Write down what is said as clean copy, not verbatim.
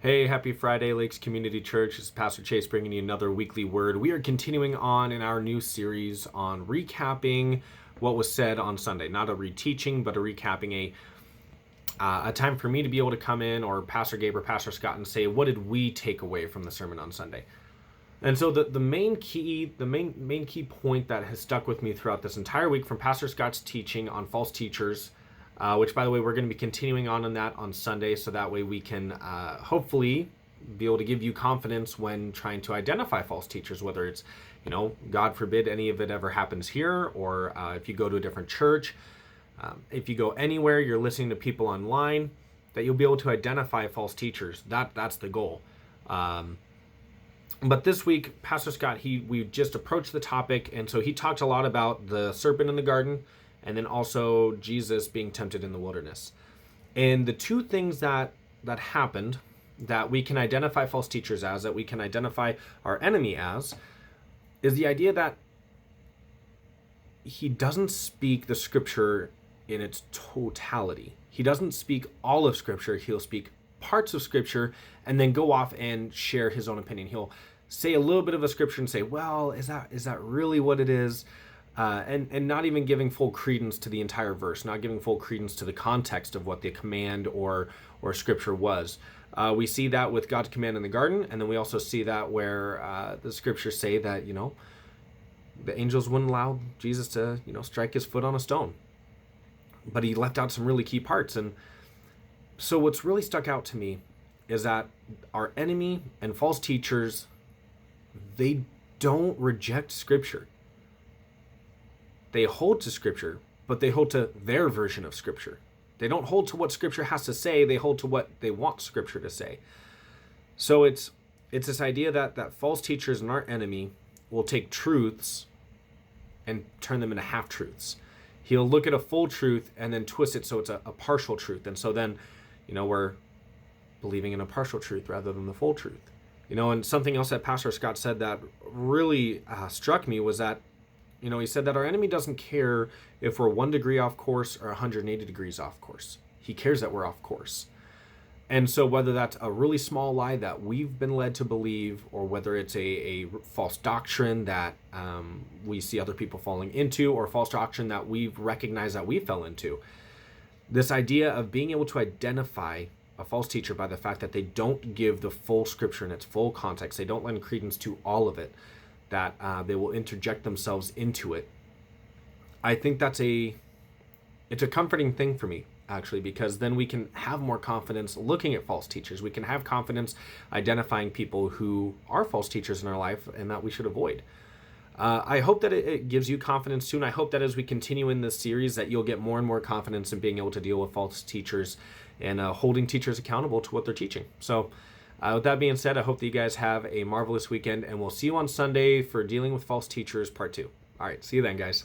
Hey, happy Friday, Lakes Community Church. This is Pastor Chase bringing you another weekly word. We are continuing on in our new series on recapping what was said on Sunday. Not a reteaching, but a recapping, a time for me to be able to come in, or Pastor Gabe or Pastor Scott, and say, what did we take away from the sermon on Sunday? And so the main key point that has stuck with me throughout this entire week from Pastor Scott's teaching on false teachers, which, by the way, we're going to be continuing on that on Sunday, so that way we can hopefully be able to give you confidence when trying to identify false teachers, whether it's, God forbid any of it ever happens here, or if you go to a different church, if you go anywhere, you're listening to people online, that you'll be able to identify false teachers. That's the goal. But this week, Pastor Scott, we just approached the topic, and so he talked a lot about the serpent in the garden, and then also Jesus being tempted in the wilderness. And the two things that happened that we can identify false teachers as, that we can identify our enemy as, is the idea that he doesn't speak the scripture in its totality. He doesn't speak all of scripture. He'll speak parts of scripture and then go off and share his own opinion. He'll say a little bit of a scripture and say, well, is that really what it is? And not even giving full credence to the entire verse, not giving full credence to the context of what the command or scripture was. We see that with God's command in the garden, and then we also see that where the scriptures say that, the angels wouldn't allow Jesus to, strike his foot on a stone. But he left out some really key parts. And so what's really stuck out to me is that our enemy and false teachers, they don't reject scripture. They hold to scripture, but they hold to their version of scripture. They don't hold to what scripture has to say. They hold to what they want scripture to say. So it's this idea that false teachers and our enemy will take truths and turn them into half-truths. He'll look at a full truth and then twist it so it's a partial truth. And so then, we're believing in a partial truth rather than the full truth. And something else that Pastor Scott said that really struck me was that, he said that our enemy doesn't care if we're 1 degree off course or 180 degrees off course. He cares that we're off course. And so whether that's a really small lie that we've been led to believe, or whether it's a false doctrine that we see other people falling into, or false doctrine that we've recognized that we fell into, this idea of being able to identify a false teacher by the fact that they don't give the full scripture in its full context, they don't lend credence to all of it, that they will interject themselves into it. I think it's a comforting thing for me, actually, because then we can have more confidence looking at false teachers. We can have confidence identifying people who are false teachers in our life and that we should avoid. I hope that it gives you confidence soon. I hope that as we continue in this series that you'll get more and more confidence in being able to deal with false teachers and holding teachers accountable to what they're teaching. So with that being said, I hope that you guys have a marvelous weekend, and we'll see you on Sunday for Dealing with False Teachers Part 2. All right, see you then, guys.